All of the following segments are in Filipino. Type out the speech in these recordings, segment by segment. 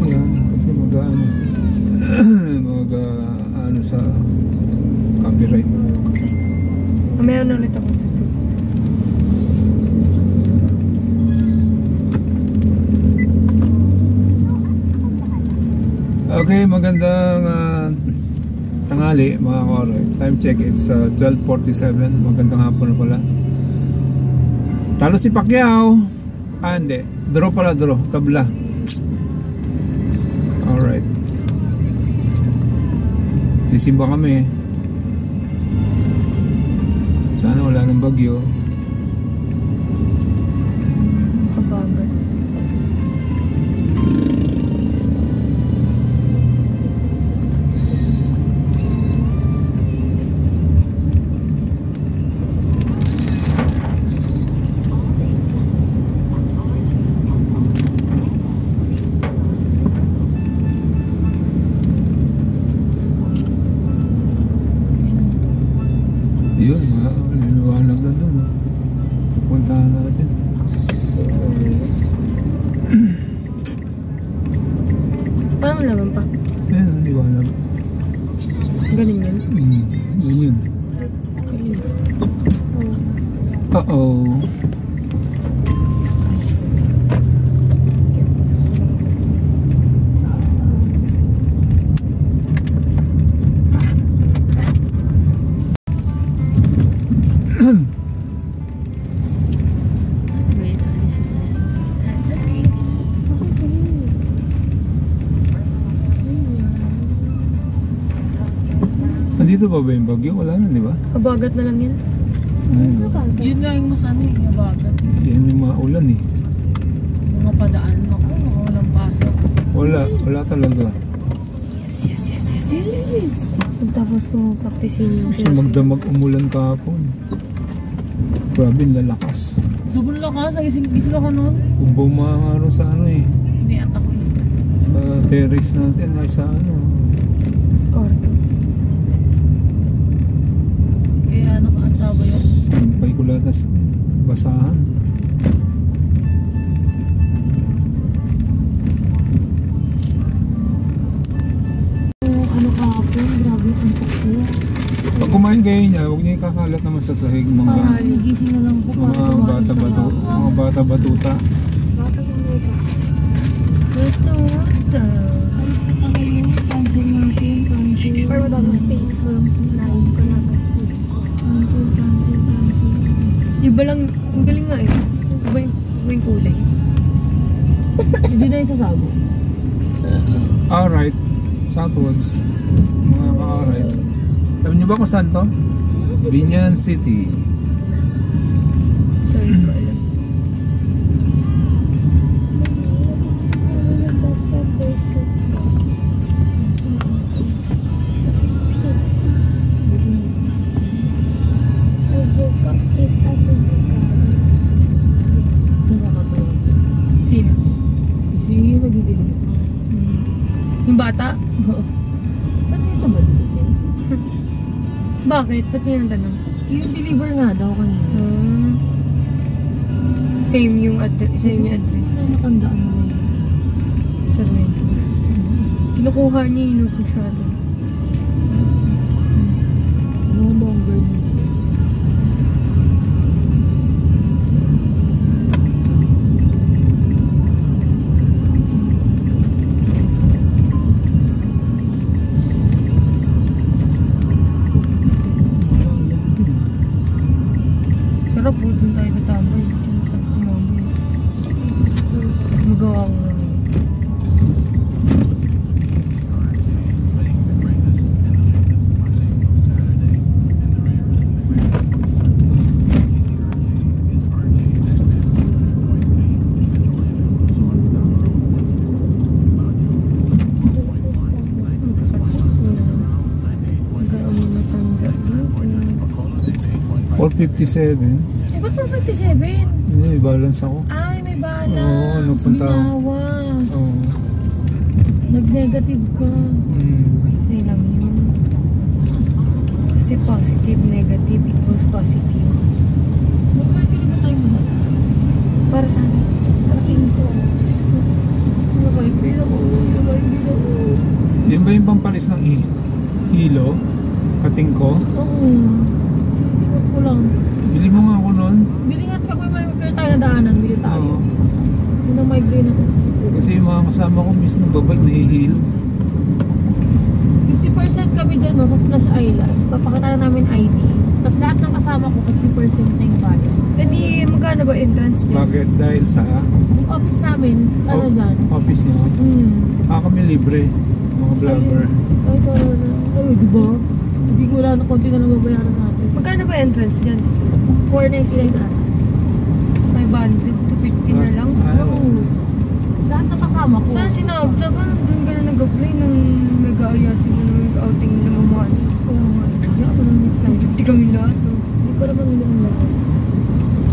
yan kasi mag-ano mag-ano sa copyright. Meron ulit ako dito. Okay, magandang tanghali mga kore. Time check, it's 12:47. Magandang hapon na pala. Talo si Pacquiao. Hindi, draw pala, draw, tabla. Alright, sisimba kami. Sana wala ng bagyo. Kabagal. Yun, liliwanag na doon. Puntahan natin. Parang laman pa. Ayan, liwanag. Ganun yun? Yun yun. Uh-oh. Andito pa ba yung bagyo? Wala na, di ba? Kabagat na lang yan. Yun nga yung mas ano yung kabagat. Yan yung mga ulan eh. Mga padaan ako, mga walang pasok. Wala talaga. Yes. Tapos ko practicein yung Kasi magdamag umulan kahapon. Grabe, lalakas. Sobrang lakas, gising ako noon. Bumanga sa ano eh. May atak yun. Sa terrace natin ay sa ano. Korto. Kaya nakaantaba yun. Sampay ko lahat na basahan. Ano kahapon, grabe ang pagkuha. Pag kumain kayo niya, huwag niya ikakalat naman sa sahig mga Gising na lang po. mga bata-batuta. Or wala mo space. Nice ko na. Iba lang, ang galing nga eh. Iba yung kulay. Hindi na isasabo. Alright, southwards. Mga ka-alright. Alam niyo ba kung saan to? Binyan City. Sorry ko alam. Sino? Sige, nagdidilim. Yung bata? Saan mo ito ba dito? Bakit? Ba't yun ang tanong? Yung deliver nga daw kanina. Same yung address. Ano matandaan mo yun? Sa rento. Kinukuha niya yung notebook sa atin. No longer need. Sarap po dun tayo sa tambay. Sa tumambay. Magawa ko lang. $4.57. Eh, ba't 457? May balance ako. Ay, may balance. Oo, nagpunta ako. Binawas. Oo. Nag-negative ka. Okay lang yun. Kasi positive, negative equals positive. Bakit ba tayo mo na? Para saan? Parating ko. Diyos ko. Ano ba yung pila ko? pampalis ng hilo. Kating ko. Oo. Sinisikot ko lang. Bili mo nga ako nun. Bili nga pag may migrate tayo na daanan. Bili tayo. Oo. Yun ang migraine ako. Kasi yung mga kasama ko, miss na babay, nahihilo. 50% kami dyan no, sa Splash Island. Papakita na namin ID. Tapos lahat ng kasama ko, 50% na yung bayad. Eh di, magkano ba entrance dyan? Bakit? Dahil sa Yung office namin, ano dyan? office niyo. Kami libre, mga vlogger. Ay, ay, di ba? Hindi ko wala na konti na lang babayaran natin. Magkano ba entrance dyan? 499 ka. 500 to 50 na lang? Oo. Lahat ng kasama ko. Saan sinabot? Saan ba doon ka na nag-apply nung nag-aayasin mo nung outing nila mamahal? Oo nga. Hindi ako lang next time. 50 kami lahat. Oh. Hindi ko naman nila lahat.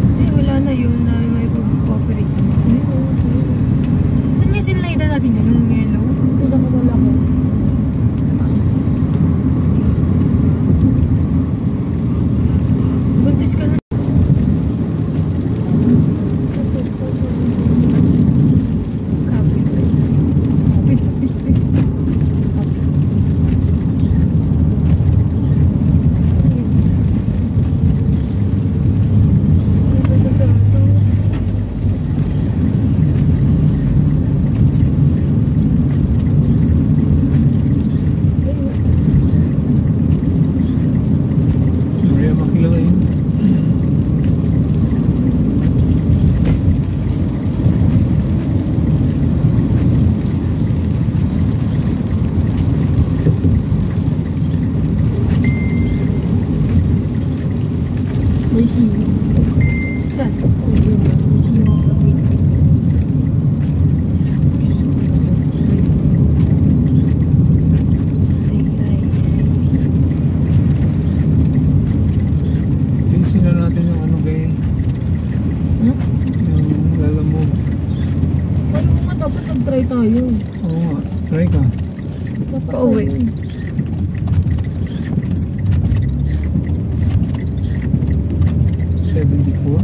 Hindi, wala na yun na may pag-cooperate. Saan yung sinlaida natin yan? Yung yellow? Hindi na wala ko. Buntis ka na. Maria makilala yun. May sili. Saan? May sili ako kapit. Tingsin na natin yung ano kay yung lalamove. Ay, oo nga, dapat nag-try tayo. Oo nga, try ka. Dapat Pauwi. tayo. 74?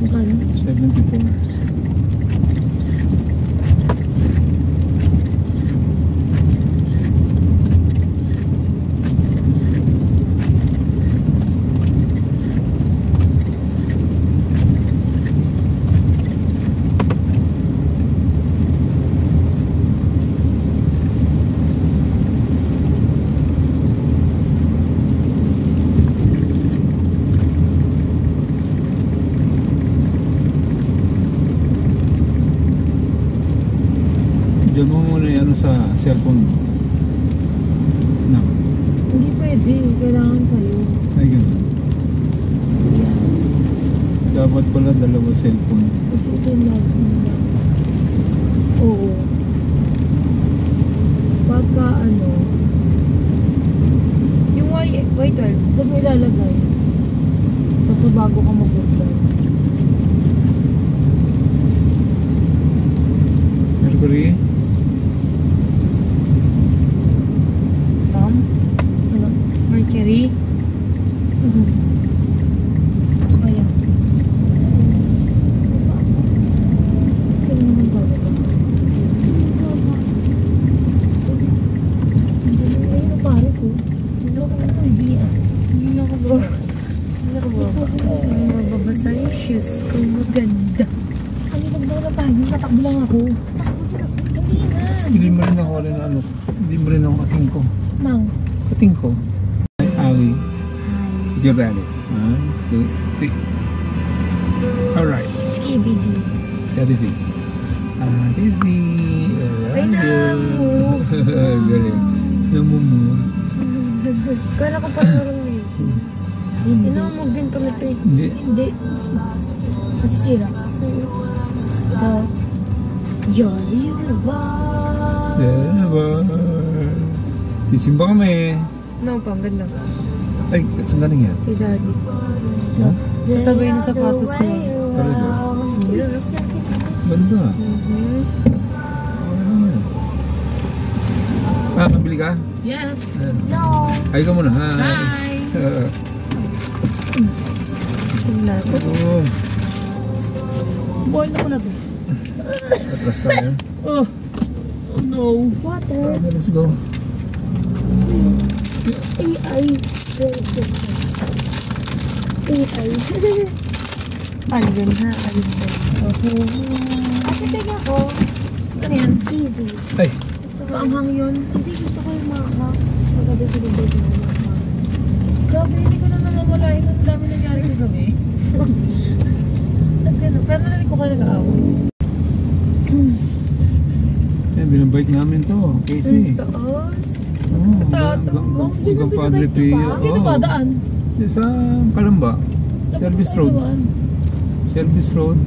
Magkano? 74. Diyan mo muna yung ano sa cellphone mo. No. Hindi pwede. Kailangan sa'yo. Ay, ganun. Yan. Dapat pala dalawa cellphone. Kasi ito yung love nila. Oo. Pagka ano, Yung Y12. doon mo ilalagay. Basta bago ka mag-reply. Mercury? Tom? Ano? Mercury? Ano? Kaya. Kaya naman bago ka. Ayun ang Paris eh. Hindi ako hindi ah. Hindi na ako ba? Hindi na ako ba? May mababasa yung shoes ko. Maganda. Ano nagdala tayo? Natakbo lang ako. Takbo din ako. Hindi na. Hindi mo rin ako rin ano. Hindi mo rin ako kating ko. Mang. Kating ko. Ali. You ready? 1, 2, 3. Alright. Skibidi. Si Ate Z. Ate Z. Ay, namu. Galing. Namumur. Kala ko parang medyo. Inamog din kami ito eh. Hindi. Hindi. Masisira. The Your Universe. Universe. Sisimba kami. No, pang ganda. Ay, saan galing yan? Kay daddy. Ha? Kasabay ng sapatos niya. Talaga? Ganda. Ano yan? Nabili ka? Yes. Ayan. No. Hi ka muna. Hi. Hi. Oo. Boil na ko na to. Atras tayo. Oh. Oh no. Water. Okay, let's go. AI. AI. Alvin ha, Alvin. Kasi tingnan ko, Ano yan? easy. Ay, Gusto ko Maanghang yun. Hindi, gusto ko yung mama. Maganda sa libay ko yung mama. Grabe, hindi ko na namamalayan. Ang dami nangyari kagabi. Nagano. Pero narinig ko kayo nag-aaway. yan, binabike namin to. Casey. Taas. Oo, Tato. hanggang Padre Pio. Hindi na ba daan? Sa Kalamba. Service Road. Service Road.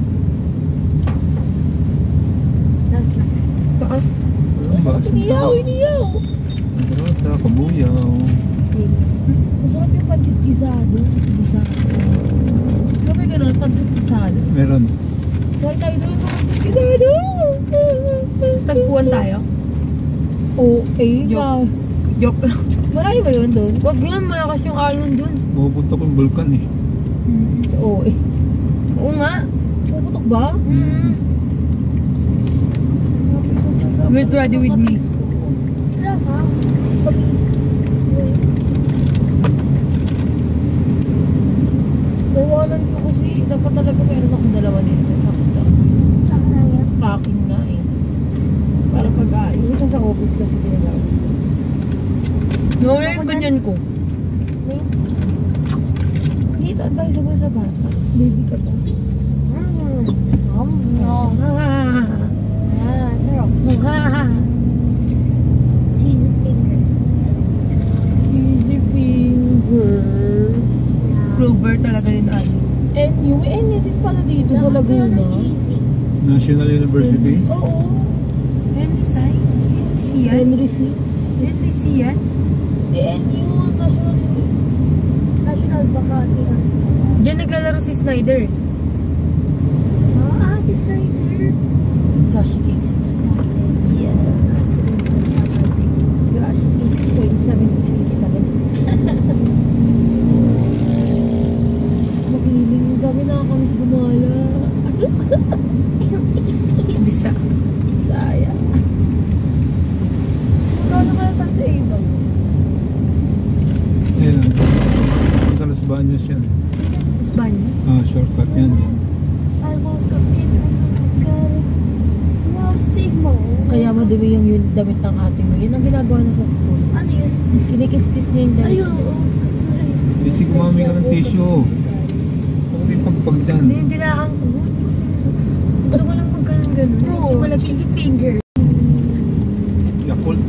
Nasa. Taas. Kalamba. Iniyaw, iniyaw. Santa Rosa, Kabuyaw. Masarap yung pancit gisado. Ano may gano'n? Pancit gisado. Meron. Dahil tayo doon yung pancit gisado. Tagpuan tayo. Oo, eh. Joke lang. Marami ba yun doon? Wag yan, malakas yung alon dun. Pupunta ko yung Vulcan eh. Oo, eh. Oo nga. Puputok ba? Get ready with me. Wala ka. Please. Nawalan ko kasi dapat talaga meron akong dalawa nito sa akin. Packing nga eh. Para pag-aayos. Yung isa sa office kasi ginagawa. Nawala yung ganyan ko. Dito, advisable sa bata. Baby ka pa. Sarap. Cheesy fingers. Cheesy fingers. Clover talaga yun ano. And yung NU din pala dito sa Laguna. National University. Oo. Henry Sai? Henry Sian? Henry C. Henry Sian? The NU National Bacati. Diyan naglalaro si Snyder. Si Snyder. Crush Cakes. Yeah. Crush Cakes 0.73. Makiling. Dami nakakamiss gumala. Bisa. Saya. Magkano kaya tayo sa Avon? Ayan. Talas Baños yan. Mas Banyos? Shortcut yan. I woke up in Kaya madumi yung damit ng ate mo. Yun ang ginagawa na sa school. Ano yun? Kinikis-kis niya yung damit. Sa slides. Busy kumami ka ng tissue. Huwag may pagpag dyan. Hindi, hindi na ang gusto ko lang magkaroon ganun. Wala cheesy finger. Yakult.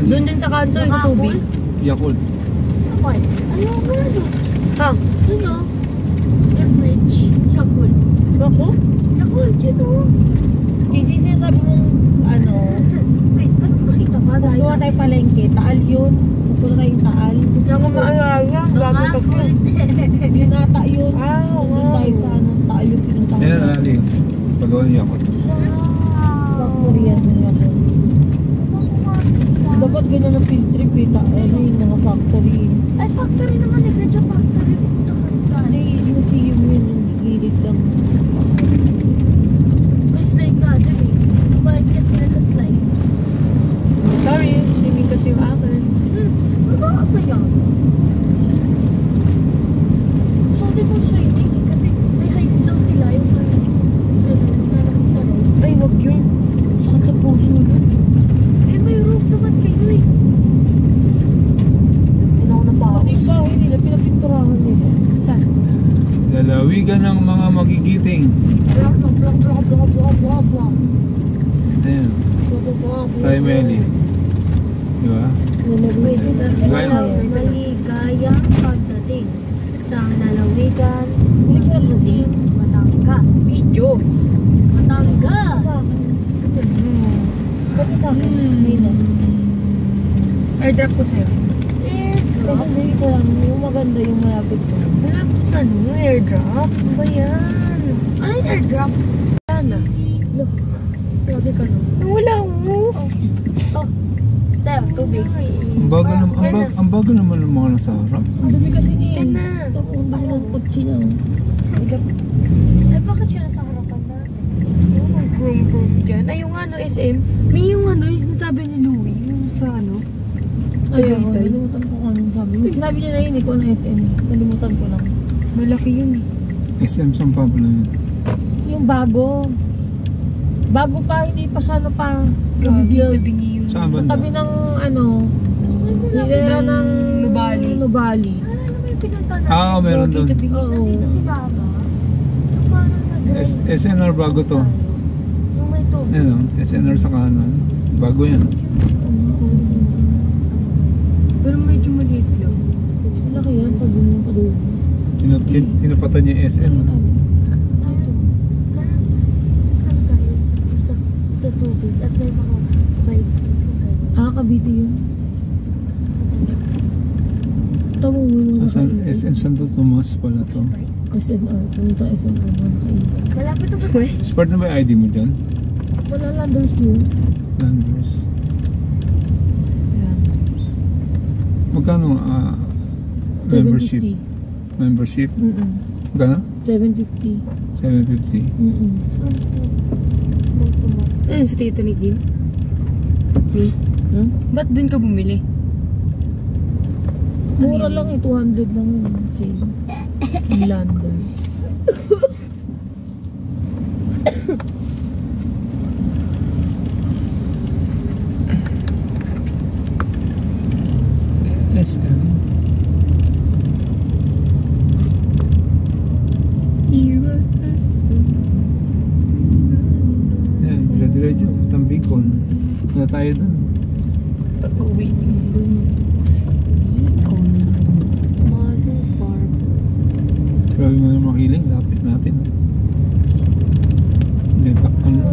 Doon din sa kanto, sa tubig. Yakult. Apoy. Ayaw nga ano. Ha? Ano? Average. Yakult. Ako? Yakult, yun o. Kasi sinasabi mong ano, Wait, ano makita pa? pupunta tayo palengke. Taal yun. Pupunta tayong Taal. Hindi ako maalala. Bago ka po. Yun ata yun. Doon tayo sa ano, Taal yung pinuntahan. Ayan, Ali. Pagawa niya Yakult. Factory yan. Dapat ganyan ang field trip eh. Ano yung mga factory. Ay, factory naman. Nagradya factory. Pupunta ka rin tayo. Ano yung museum yun. Yung gilid lang. May slide nga dun eh. Kumalikit sila sa slide. Sorry, swimming kasi yung akin. Ano ba yan? So, di mo swimming eh, kasi may heights daw sila. Yung nalakit sa road. Ay, wag yun. Sakit sa puso yun. Eh, may rope naman kayo eh. Yun ako napaos. Pati yung bahay nila, pinapinturahan nila. Saan? Lalawigan ng mga magigiting. Block. Ayan. Saimeli. Diba? Maligayang pagdating sa nalawigan, Magiting, Batangas. Video. Batangas! Pati sa akin. Ngayon. Airdrop ko sa'yo. Kasi may isa lang, yung maganda yung malapit ko. Ano? Airdrop? Ano ba yan? Ano yung airdrop? Wala na. Look. Grabe ka na. Wala mo. Oh. Tayo, tubig. Ang bago naman ng mga nasa harap. Ang dumi kasi niya. Yan na. Ang dumi ng kutsi niya. Ay, bakit siya nasa harapan natin? Yung vroom-vroom dyan. Ayun nga, ano, SM. May yung ano, yung sinasabi ni Louie, yung sa ano. Ay, ako, Tagaytay. nalimutan ko kung anong sabi. Sinabi niya na yun, ikaw na SM. Nalimutan ko lang. Malaki yun eh. SM San Pablo yun. Yung bago. Bago pa, hindi pa siya ano pa. Tabi-tabi yun. Saan Sa banda? tabi ng ano, hilera ng Nubali. Nubali. Meron doon. Oo. Nandito si Baba. Yung parang nag-ride. SNR bago to. Yung may tubig. Ano, SNR sa kanan. Bago yan. Pero medyo maliit lang. Laki yan, pag yun pa doon. Tinapatan niya yung SM. Sa tubig at may mga bike. Cavite yun. Tama mo yung mga SM Santo Tomas pala to. SNR. Pumunta SNR mga nakaiba. Malapit na ba? Sport na ba yung ID mo dyan? Wala Landers yun. Landers. Magkano membership? 750. Membership? Magkano? 750. 750. Ano sa tito ni Kim? Me? Ba't dun ka bumili? Mura lang eh, 200 lang yun. Sale. Landers. SM. Yan, dire-diretso. Tambikon. Wala tayo dun. Pag-uwi. Maru Farm. Grabe mo na makiling. Lapit natin. Hindi, takpan mo.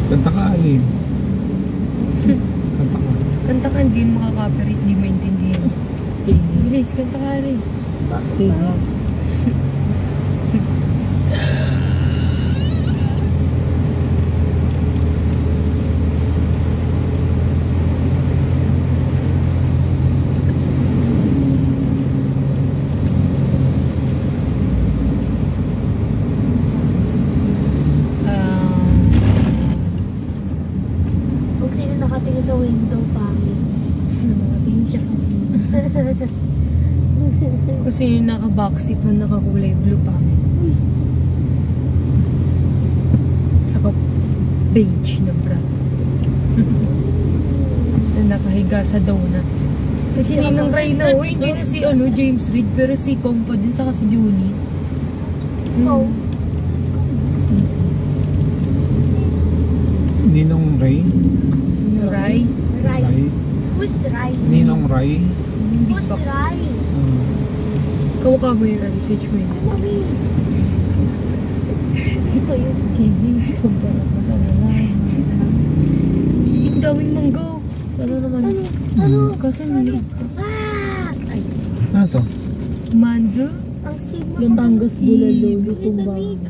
Kanta ka, Alin. Kanta ka. Kanta ka, hindi makaka-copyright, hindi maintindihan. Bilis, kanta ka rin. Kung sino nakatingin sa window, pangit. Nakatingin siya kanina. Kung sino naka-backseat na nakakulay blue pa amin. Saka beige na bra. Na nakahiga sa donut. Kasi Ninong Ray na, uy, hindi na si James Reid, pero si Compa din, saka si Junie. Ikaw? Ninong Ray. Ninong Ray. Rai. Ray. Who's Rai? Ninong Ray. Big Who's Back. Rai? Kamukha mo yun, research mo yun. Mami. Ito yun. Kizzy. Kumpara ko na lang. Ang daming mangga. Ano naman? Ano? Kasi mali. Ah! Ay, Ano to? Mando? ang sigma. Yung tanggas bulalo. Lutong bang.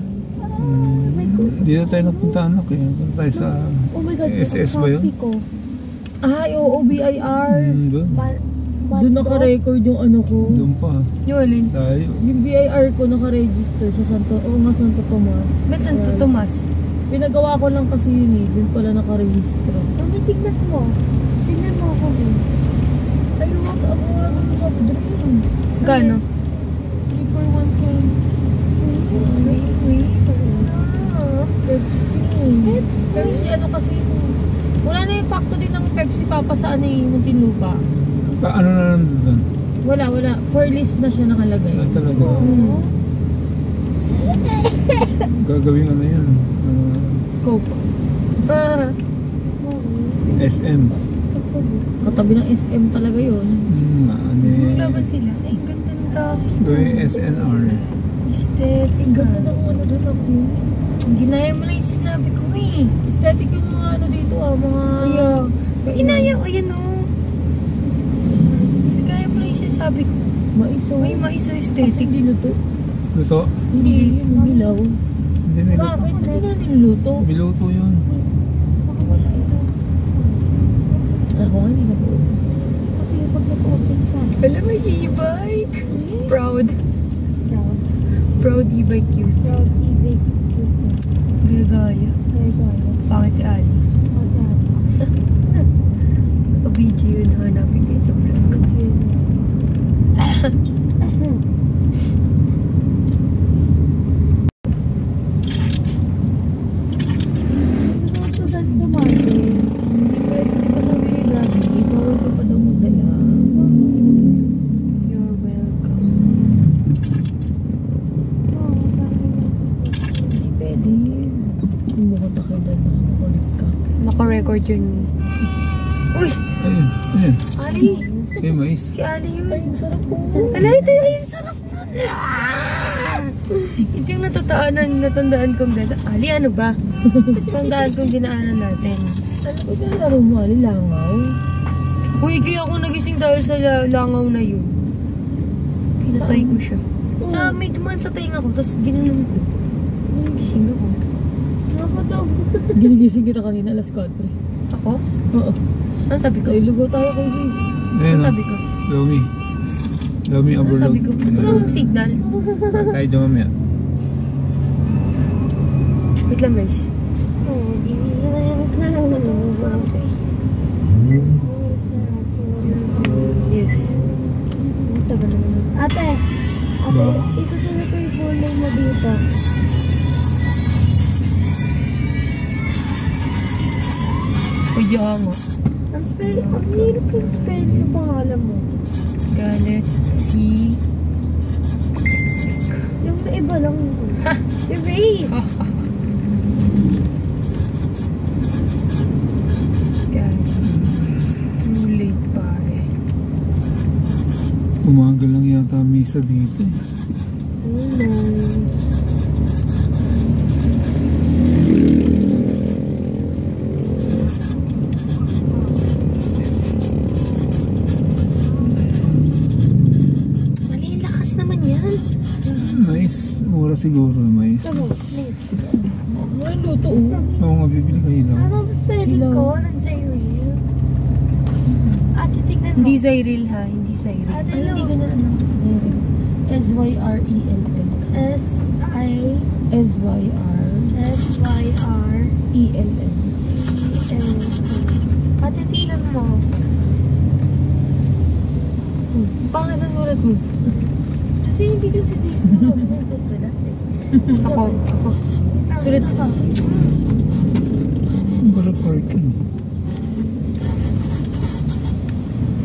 Dito tayo napunta, anak eh. Punta tayo sa Oh my God. SS ba yun? Coffee ko. Ay, oo, BIR. Doon. Doon naka-record yung ano ko. Doon pa. Yung alin? Tayo. Yung BIR ko naka-register sa Santo Tomas. May Santo Tomas. Pinagawa ko lang kasi yun eh. Doon pala naka-register. Mami, tignan mo. Tignan mo ako. Ay, what? Ang mura ng soft drinks. Gano? 3 for 1.5. Pepsi. Pepsi ano kasi wala na yung factory ng Pepsi Papa sa ano yung Muntinlupa. Ano na nandun? Wala. For list na siya nakalagay. Ano talaga? Gagawin ano yan? Coke. SM. Katabi ng SM talaga yun. Ano Laban sila. Ay, ganda ng taki. Doy SNR. Aesthetic. Ganda ng ano doon ako. Ginaya mo lang yung sinabi ko eh. Aesthetic yung mga ano dito mga... Kaya, ginaya ko, ayan o. Ginaya mo lang yung sinasabi ko. Maiso. May maiso aesthetic. Hindi luto. Luto? Hindi, yun nilaw. Hindi may luto. Bakit? Hindi na niluluto. Biluto yun. Baka wala ito. Ako nga, hindi na po. Kasi pag nag-open ka. Alam mo, e-bike. Proud. Proud. Proud e-bike user. Proud e-bike user. Gagaya. Very good. Bakit si Ali? What's that? Naka-video yun, hanapin kayo sa vlog. You're welcome. Pwede. Bumukot kayo doon na makulit ka. Naka-record yun. Uy! Ayun, ayun. Ali! Ay, mais. Si Ali yun. Ay, ang sarap po. Ala, ito yung sarap mo. Ito yung natandaan kong dada. Ali, ano ba? Natandaan kong dinaanan natin. Ano ba yung laro mo? Langaw? Uy, kaya ako nagising dahil sa langaw na yun. Pinatay ko siya. Sa may dumaan sa tainga ko, tapos ginanon ko. Nagising ako. Nakakatawa. Ginigising kita kanina, alas 4. Ako? Oo. Ano sabi ko? Ay, lugo tayo kasi. Ayun, Ano sabi ko? Lomi. Lomi Ano overload. sabi ko? Parang signal. Tayo dyan mamaya. Wait lang guys. Yes. Ate, Ba? isusunod ko yung full name mo dito. Kaya nga. Ang spelling, ang hirap yung spelling ng pangalan mo. Galaxy. Yung na iba lang yun. Erase! Too late pare. Umaga lang yata misa dito. Who knows? Mali, lakas naman yan. Mais. Mura siguro mais. Ano? Snakes. May luto oh. Oo nga, bibili ka hilaw. Ano ang spelling ko? Nag-Cyril. Ate, tignan mo. Hindi Cyril ha, hindi Cyril. Ate, Ay, hindi look. ka na ano. S-Y-R-E-L-L. S-I-S-Y-R S-Y-R-E-L-L. Ate, tignan mo. Bakit ang sulat mo? Kasi hindi kasi dito. May susulat eh. Ako. Sulat ka. Wala parking.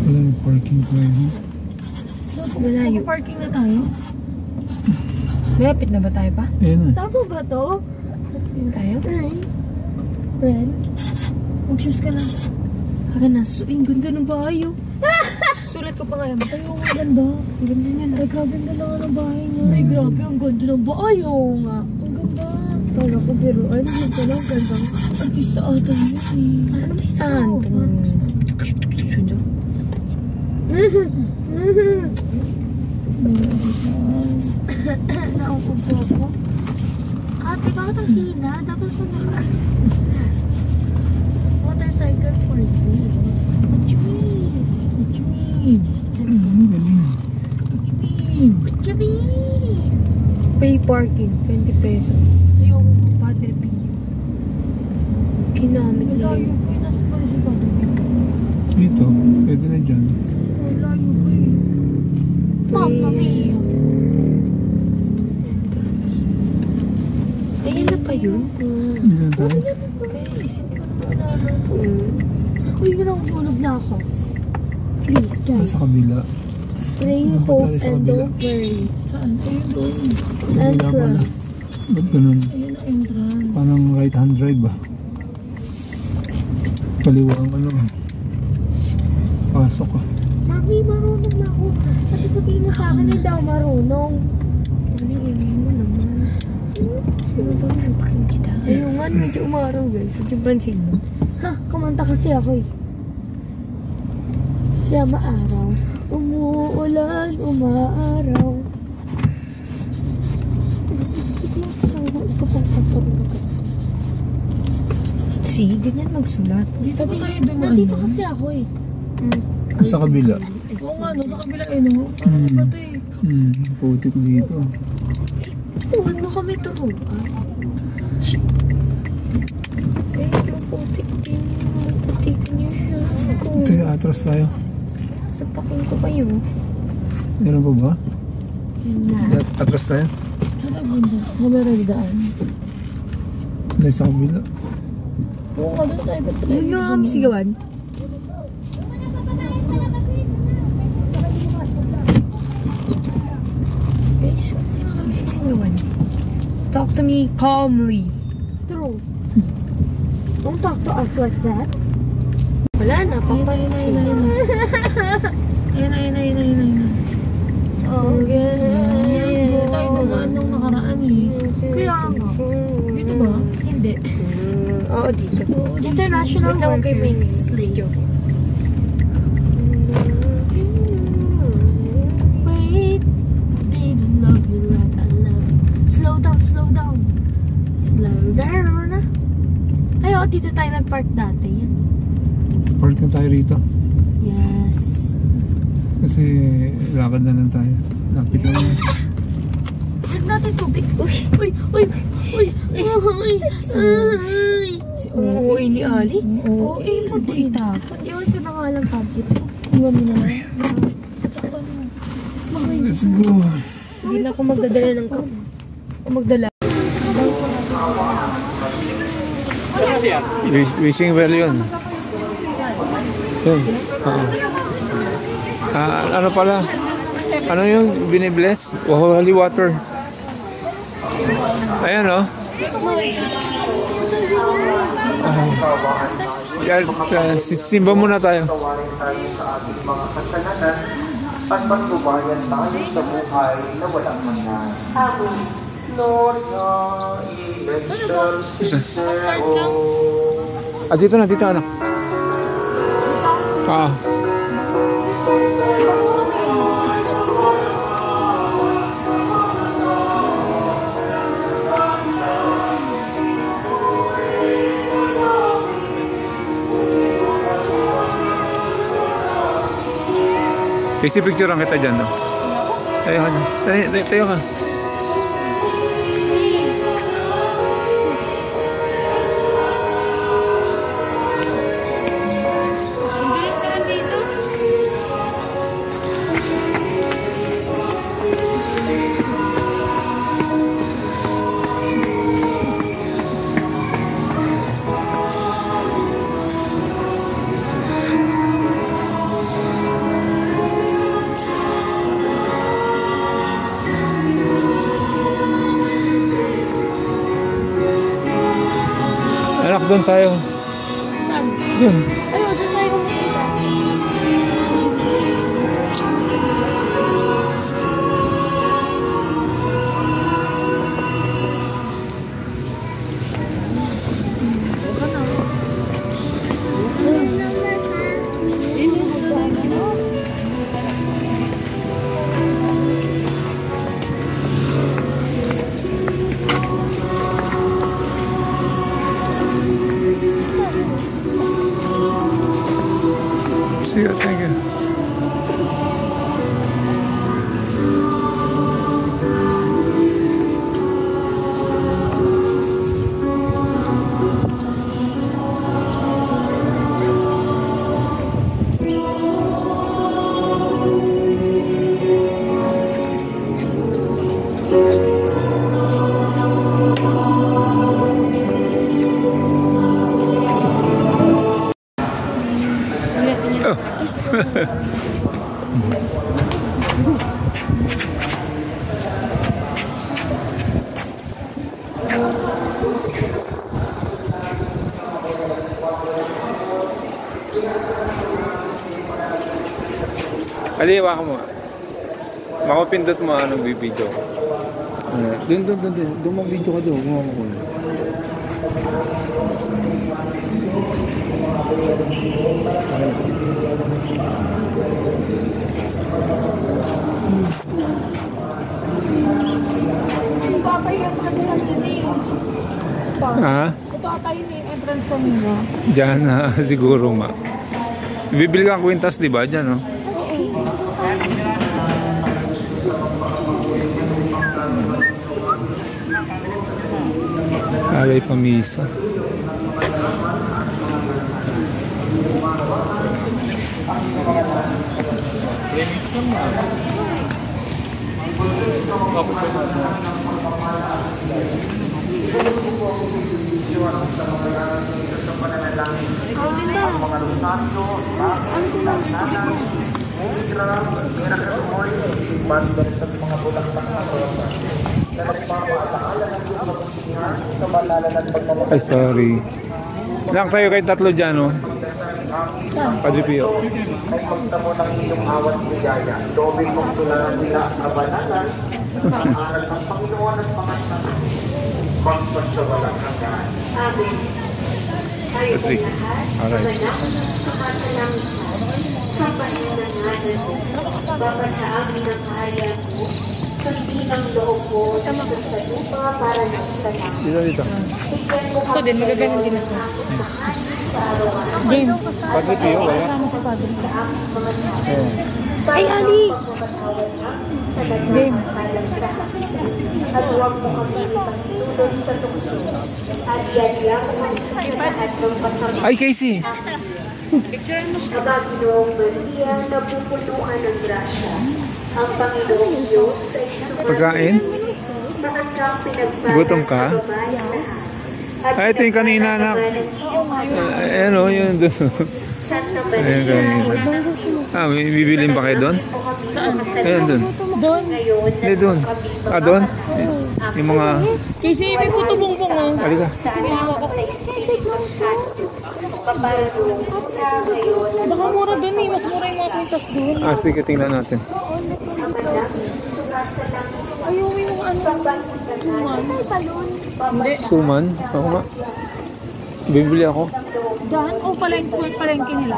Wala may parking tayo. Malayo. Parking na tayo. Malapit na ba tayo pa? Ayan na. Tama ba to? Yun tayo? Ay. Friend? Mag-shoes ka lang. Haka na, ang ganda ng bahay oh. Sulat ko pa nga yan. Ay, ang ganda. Ang ganda niya na. Ay, grabe ang ganda nga ng bahay niya. Ay, grabe. Ang ganda ng bahay. Oo nga. Ang ganda. Kala ko pero ano yun pala. Ang ganda. Artista ata yun eh. Ano tayo saan? Naupo po ako. Ate, bakit ang hina? Dapat mo na. Motorcycle for you. What you mean? What you mean? Ang galing. What you mean? What you mean? Pay parking, 20 pesos. Ayoko. Padre Pio. Ginamit na Layo yun. pa eh. Nasa pa si Father Pio. Dito, pwede na dyan. Ay, layo pa eh. Mama mia. Ayun na pa yun. Dito tayo. Guys, Uy, natulog na ako. Please, guys. Sa kabila. Pray, Ano ba hope, tayo sa and kabila? don't worry. Saan? Ayun doon. Sa kabila pala. Ba't ganun? Ayun ang entrance. Parang right hand drive ba? Kaliwa ang ano. Pasok ko. Mami, marunong na ako. At sabihin mo sa akin, hindi ako marunong. Mami, ingay mo naman. Sino bang sapakin kita? Ayun nga, medyo umaraw guys. Huwag yung pansin mo. Ha, kumanta kasi ako eh. Siya maaraw. Umuulan, umaaraw. See, ganyan magsulat. Dito ba tayo doon? Nandito kasi ako eh. Sa kabila. Oo nga, no, sa kabila eh, no? Parang ba ito eh? Putik dito. Huwag mo kami turuan. Eh, yung putik din. Putik niya siya. Ito yung atras tayo. Sapakin ko pa yun. Meron pa ba? Atras tayo? Ano ba ito? Mameron daan. Dahil sa kabila. Oo nga, doon tayo. Ba't tayo? Huwag nyo kami sigawan. Guys, huwag nyo kami sigawan. Talk to me calmly. True. Don't talk to us like that. Wala na, papalinsin. Ayun. Okay. Dito tayo naman nung nakaraan eh. Kaya nga. Dito ba? Hindi. Oo, dito. International Wait lang, okay, worker. wait. Slay. Wait, baby, love you like I love you. Slow down, slow down. Slow down. Ay, oh, dito tayo nag-park dati. Yan. Park na tayo rito. Yes. Kasi lakad na lang tayo. Lapit na lang. Huwag natin tubig. Uy. Oo, ni Ali. Oo, Gusto ko itapon. Iwan ko na nga lang tablet. Iwan mo na lang. Let's go. Hindi na ako magdadala ng cup. O magdala. Wishing well yun. Yun. Ano pala? Ano yung binibless? Holy water. Ayan o. Simba muna tayo. At maglubayan tayo sa buhay na walang hanggan. Gloria in excelsis. Dito na, anak. Isi picture ang kita dyan, no? Tayo ka. Tayo ka. Anak, doon tayo. Saan? Doon. Ayun, doon tayo pumunta. See you, thank you. Aliwa ka mo. Makapindot mo anong bibidyo ko. Doon mag-video ka doon. Gumawa ko. Ha? Ito ata yun yung entrance kanina. Diyan siguro ma. Bibili ka kwintas, di ba? Diyan, no? Alay pamisa. Ay, sorry. Lang tayo kay tatlo dyan, no? Padre Pio. Ay magtamo ng iyong awat bigaya. Dobing mong tularan nila kabanalan. Ang aral ng Panginoon at mga sana. Magpasawalang hanggan. Amen. Tayo po lahat. Alright. Sabahin na natin. Baba sa amin ang kaya ko. Sundin ang loob ko. Dito sa lupa para ng salamat. Dito. Ito din, magagaling din ito. Game. Padre Pio, wala? Ay, Ali! Game. At huwag mo kami ipagtulog sa tukso. At yadya kami at magpasama. Ay, Casey! Kabaginoong Maria, napupuluhan ng grasya. Ang Panginoong Diyos ay Pagkain? Gutom ka? Ay, ito yung kanina na. Ayan o, yun doon. Ayan kanina. Bibilin pa kayo doon? Ayan doon. Doon? Hindi doon. Doon? Yung mga... Kasi may puto bongbong oh. Halika. Baka mura doon eh. Mas mura yung mga pintas doon. Sige, tingnan natin. Ayaw yung ano. Hindi. Suman? Ako nga. Bibili ako. Diyan? O palengke nila?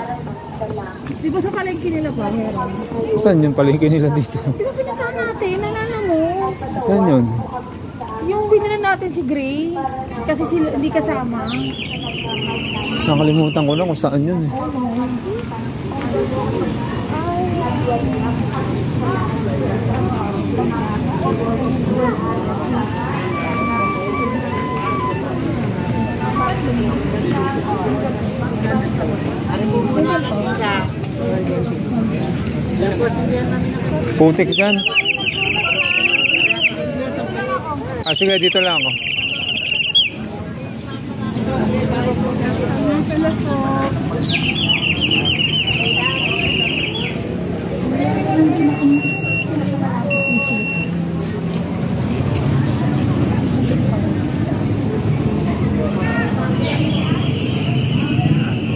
Di ba sa palengke nila pa? Meron. Saan yung palengke nila dito? Di ba pinuntahan natin? Nalala mo? Saan yun? Yung binili natin si Gray. Kasi sila hindi kasama. Nakalimutan ko lang kung saan yun eh. Putik dyan. Sige, dito lang ako.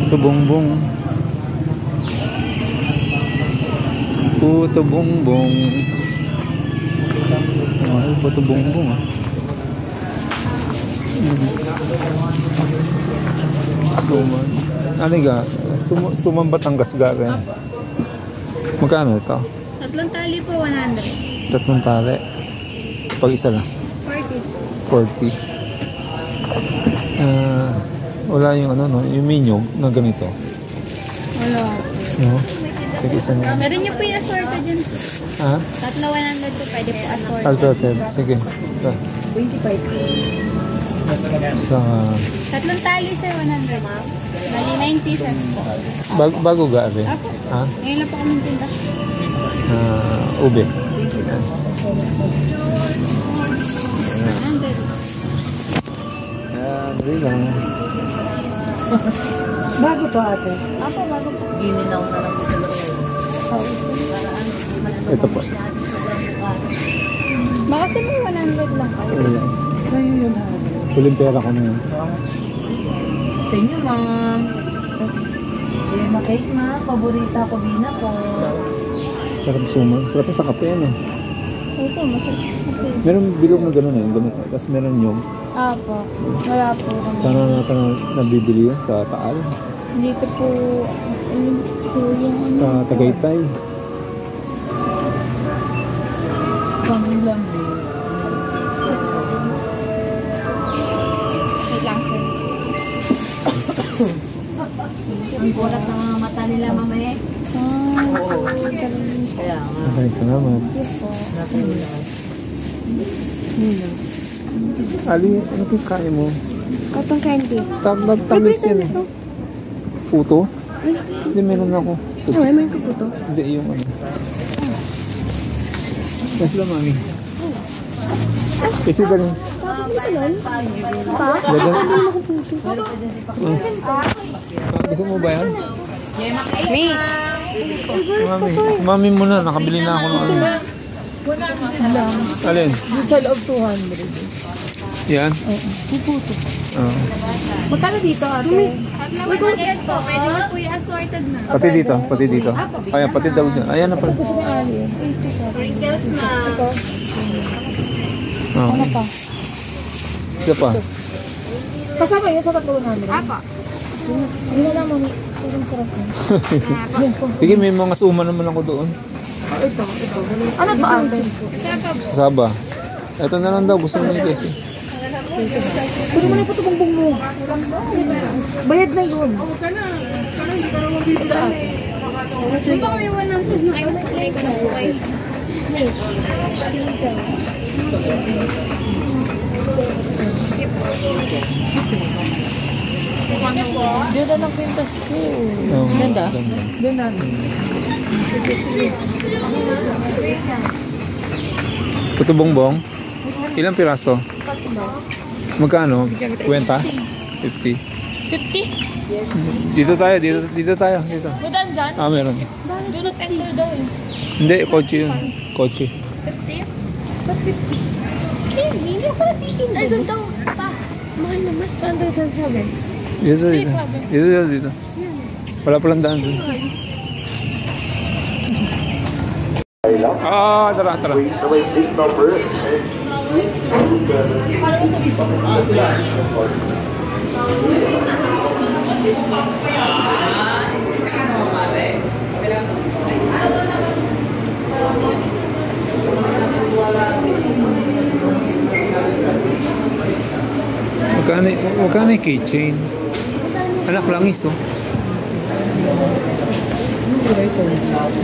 Puto bongbong. Puto bongbong. Mahal puto bongbong ah. Suman. Ano ga? Suman Batangas gari. Magkano ito? Tatlong tali po, 100. Tatlong tali. Pag isa lang. 40. Wala yung ano no, yung menu na ganito. Wala. No? Sige, isa na. Meron niyo po yung assorted dyan. Ha? Tatlo 100 po, pwede po assorted. Assorted. Sige. 25. Tatlong tali sir, 100. Bali 9 pieces po. Bago gari. Apo. Ha? Ngayon lang po kami tinda. Ube. 100. Dali lang. Bago to ate. Apo, bago po. Gininaw na lang po Ito po. Baka sir may 100 lang kayo. Sa'yo yun ha? Huling pera ko na yun. Sa inyo ma'am. Maka-cake na. Paborita ko bina po. Sarap suman. Sarap sa kape, ano? Opo, masarap sa kape. Meron bilog na gano'n eh. Ganun. Tapos meron yung Apo, wala po kami. sana natin nabibili yan sa Taal. Dito po, yung Sa Tagaytay. Kami lang Wait lang, sir. ang kulat ng mga mata nila mamaya. Kaya nga. Okay, salamat. Yes po. Ali, ano yung kain mo? Cotton candy. Tamis yan eh. Puto? Hindi, meron ako. Puto. Ay, meron ka po to. Hindi, yung ano. Yes lang, mami. Kasi ba rin? Pa? Dagan. Gusto mo ba yan? Me. Mami, si mami muna. Nakabili na ako ng ano. Alin? Sa loob 200. Yan? Oo. Magkano dito ate? Pati dito, pati dito. Ayan, pati daw dyan. Ayan na pala. Sprinkles na. Oh. Ano pa? Isa pa. Kasama yun sa 300. Apa. Yun na lang mami. Sobrang sarap yun. Sige, may mga suma naman ako doon. Ito. Ano to ate? Saba. Ito na lang daw. Gusto mo niya kasi. Pwede mo na ipatubong mo. Bayad na yun. Ito ate. Di ba kami walang ay, masaklay ko na buhay. Dito na pintas ko. Oh, Ganda? Ganda. Puto bongbong. Ilang piraso? Magkano? 50? 50? 50? Dito tayo, dito tayo. Dito. Budan dyan? Ah, meron. Do not enter daw eh. Hindi, kotse yun. Kotse. 50? Easy, hindi ako natitin. Ay, ganito. Pa, mahal naman. Saan tayo sasabi? Dito, dito. Dito. Wala palang daan dun. Ah, tara. The waiting number is 327. Magkano yung keychain? Anak langis, oh.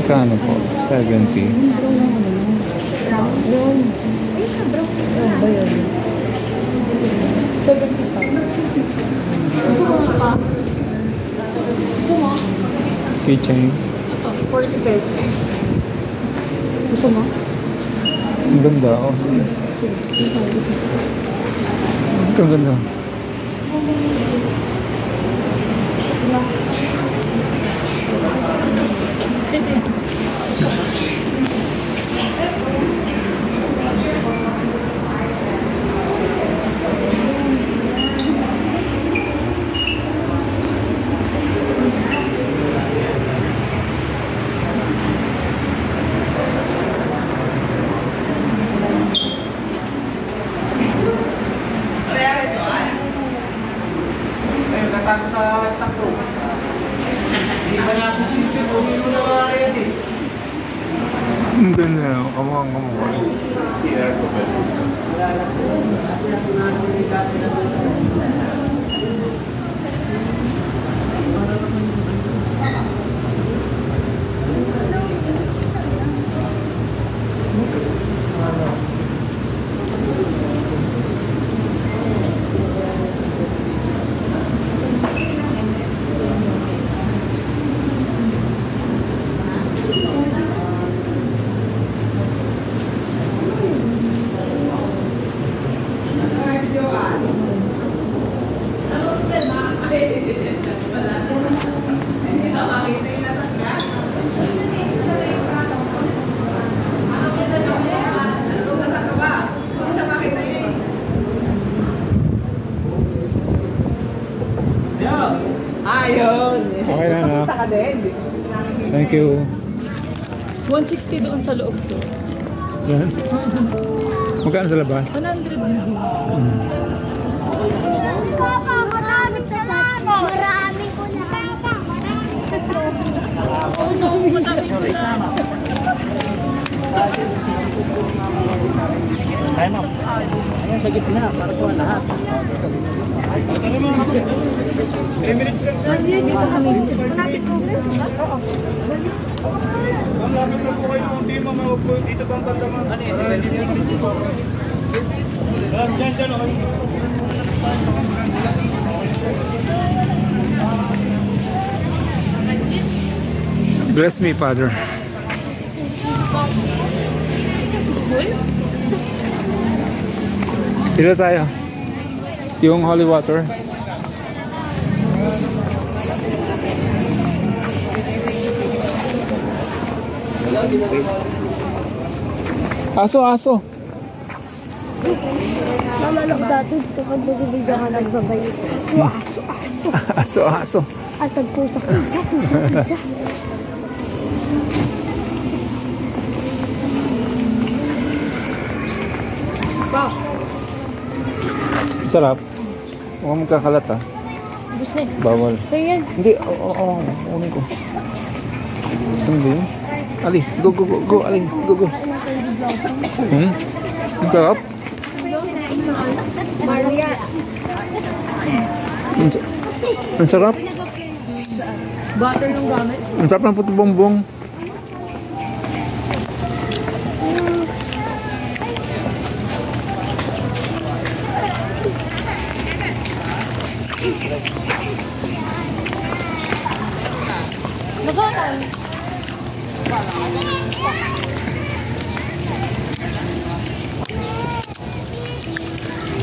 Magkano po? 70. Keychain. 40 pesos. Gusto mo? Ang ganda. Oh, sige. Ito, ang ganda. Ang ganda. Kamukhang kamukha. Okay na, no? Thank you. 160 doon sa loob to. Yan. Magkano sa labas? 100 din. Papa, maraming salamat. Marami ko na. Oh no, madami sila. Kaya mo. Ayan sa gitna para po lahat. 3 minutes lang sir. Dito kami. Malapit po. Malapit na po kayo kung di mo maupo dito pang kandaman. Diyan, okay. Bless me, Father. Dito tayo. Yung holy water. Aso. Mamalok dati kapag bumibigyan ka nagbabay. Aso. At nagpusak. Sarap. Huwag mong kakalat ah. Bawal. So yan. Hindi, oo, unin ko. Hindi. Ali, go, Ali, go. Ang sarap. Maria. Ang sarap. Butter yung gamit. Ang sarap ng puto bongbong.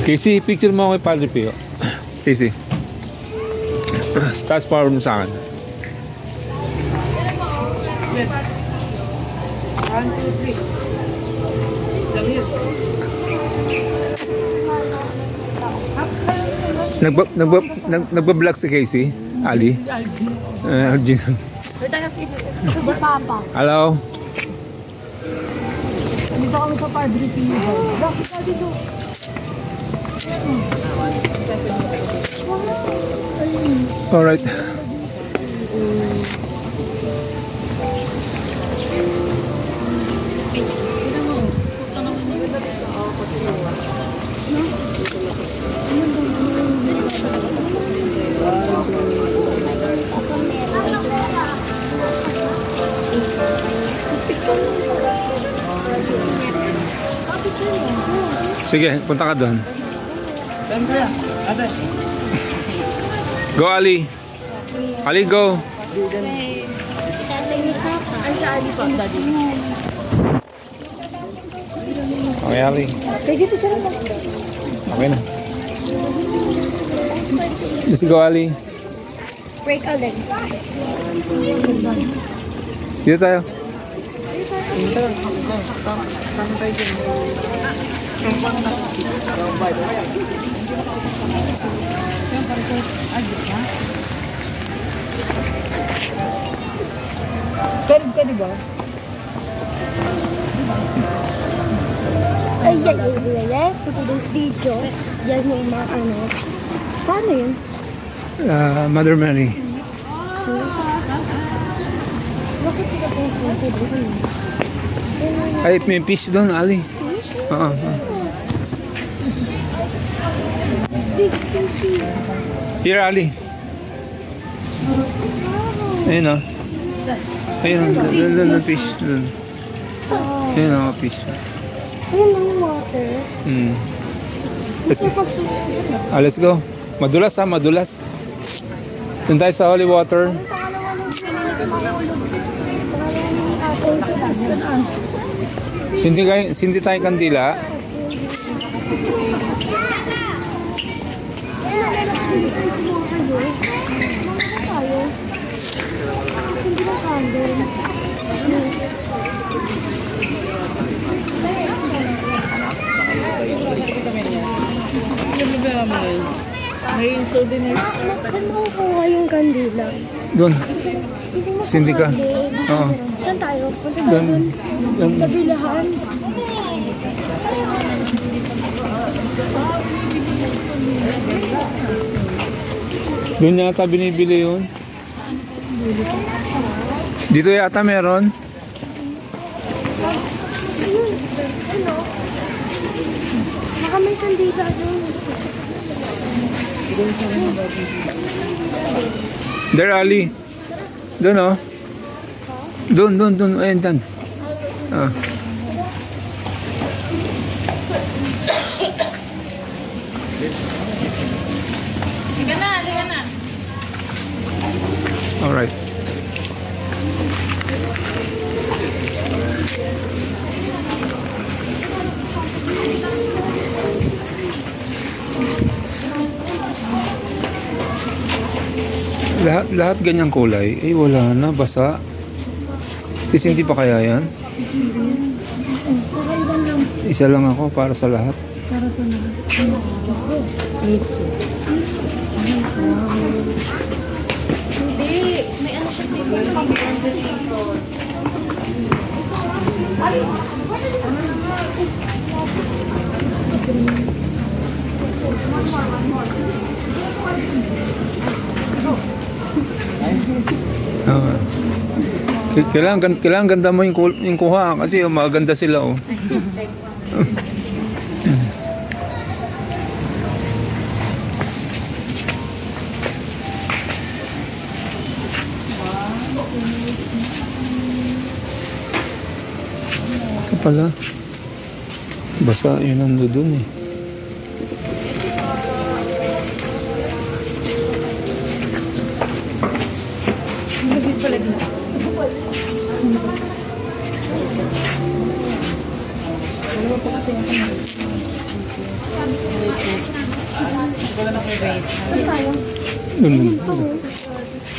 Casey, picture mo kay Padre Pio. Casey. Taas power mo sa akin. 1, 2, 3. Nagbablog si Casey? Ali? Algin. Ito si Papa. Hello? Dito kami sa Padre Pio. Bakit ka dito? Alright. Sige, punta ka doon. Go, Ali. Ali, go. Ay, sa Ali pa, daddy. Okay, Ali. Okay na. Let's go, Ali. Break a leg. Dito tayo. Carib ka, diba? Ay, yes. So, today's video. Yan yung mga ano. Paano yun? Mother Mary. Bakit sila pumunta doon? Ay, may fish doon, Ali. Oo. Big fishy. Here, Ali. Ayun o. Ayun o, doon fish. Ayun o, fish. Ayun lang yung water. Let's go. Madulas ha, madulas. Doon tayo sa holy water. Sindi tayo kandila. May souvenir. Saan makukuha yung kandila? Doon. Cindy ka? Oo. Saan tayo? Punta Doon. doon. Sa bilahan. Doon yata binibili yun. Dito yata meron. Ano? Baka may sandila doon. There, Ali. Doon, oh. Doon. Ayan, dan. Ah. Liga na. Alright. Lahat ganyang kulay, wala na, basa. Hindi pa kaya yan? Isa lang ako para sa lahat. Para sa lahat. Hindi. May ano siya dito. Kailangan ganda mo yung kuha kasi maganda sila, oh. Ito pala. Basa yun ang doon, eh.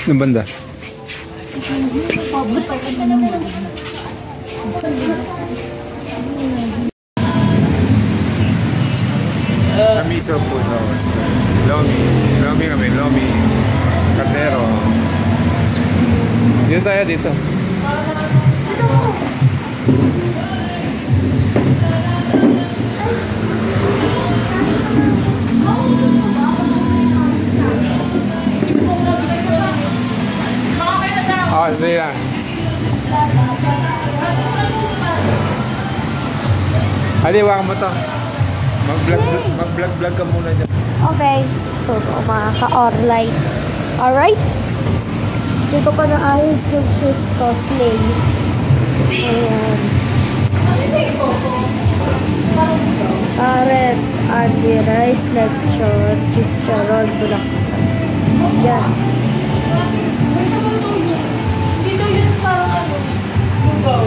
Doon banda. Kamiso po sa Lomi, Katero. Yun tayo dito. Sige lang. Haliwa mo to. Mag-vlog ka muna dyan. Okay. So, mga ka-orlight. Alright? Hindi ko pa naayos yung kiss ko, slay. Ayan. Ares, Andy, rice, lecture, chicharon, bulak. Yan. Dito yun parang ano, lugaw.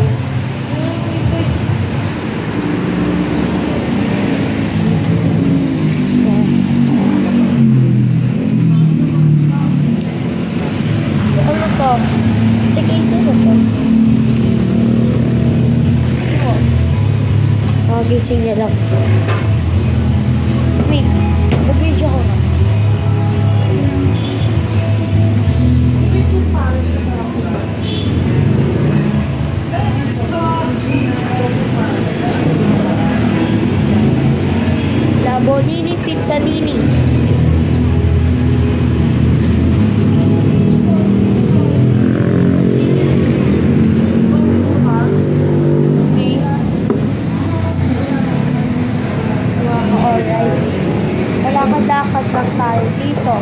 Ano to? Tikisi ko to. Magising niya lang. Wait, mag-video ko na. Bonini Pizzanini. Alright. Lakad-lakad lang tayo dito.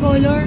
color.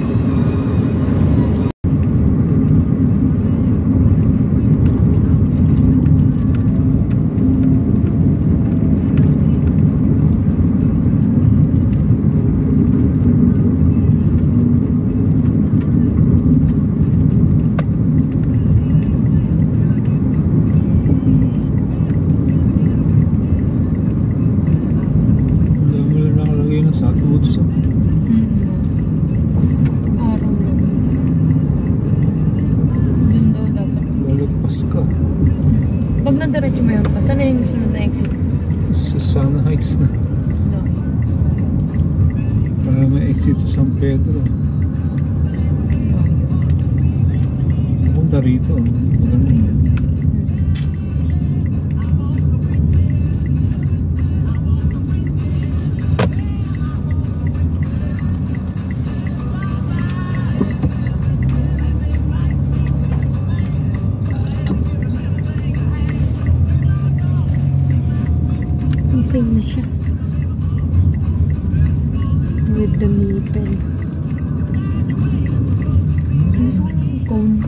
Pag nadiretso mo yun pa, saan na yung sunod na exit? Sa Sana Heights na. Para may exit sa San Pedro. Punta rito. Maganda yun. Sing na siya with the meeple. Gusto ko yung cone.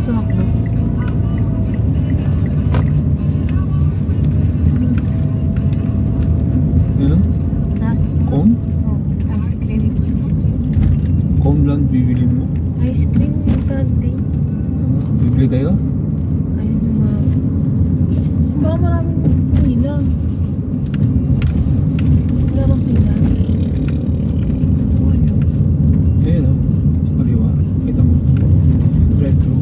Sumak ba? Yan? Ha? Cone? Oh, ice cream. Cone lang bibili mo? Ice cream yung sundae. Bibili kayo? Ayun yung mga... Baka maraming pila. Wala bang pila? Ayun o. Sa kaliwa. Kita mo. Drive-thru.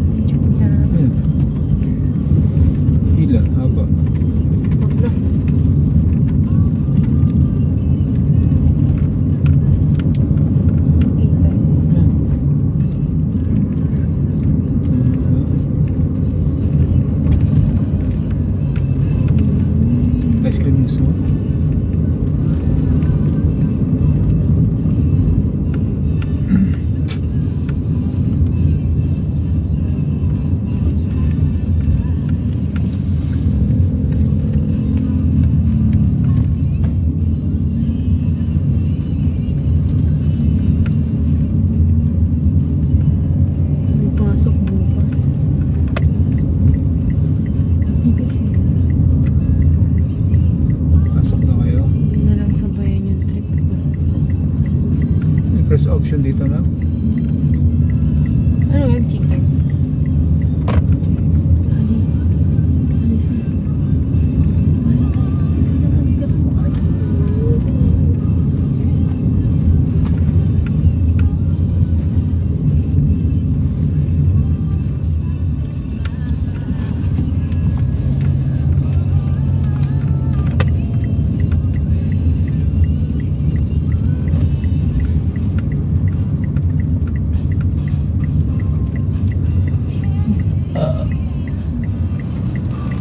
medyo na Ayun. Hila. Haba. wag na. Ice cream gusto mo? Pasok bukas. Pasok na kayo. Hindi na lang sabayan yung trip ko. May press option dito na. Ano yung chicken?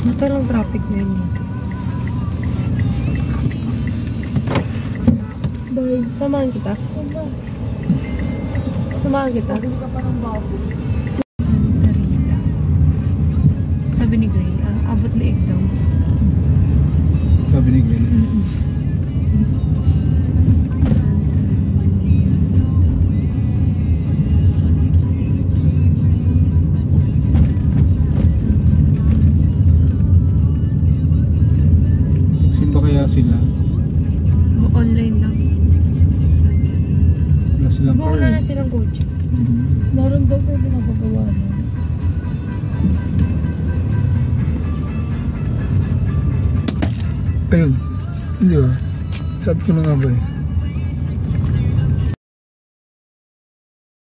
Matalang traffic na yun dito. Bye. Samahan kita. Samahan kita. Hindi ka pa ng babo. Santa Rita. Sabi ni Gray, abot liig daw. Sabi ni Glenn. Simba kaya sila? Online lang. Wala silang car. Wala na silang kotse. Meron daw pero pinapagawa na. Ayun. Hindi ba? Sabi ko na nga ba eh.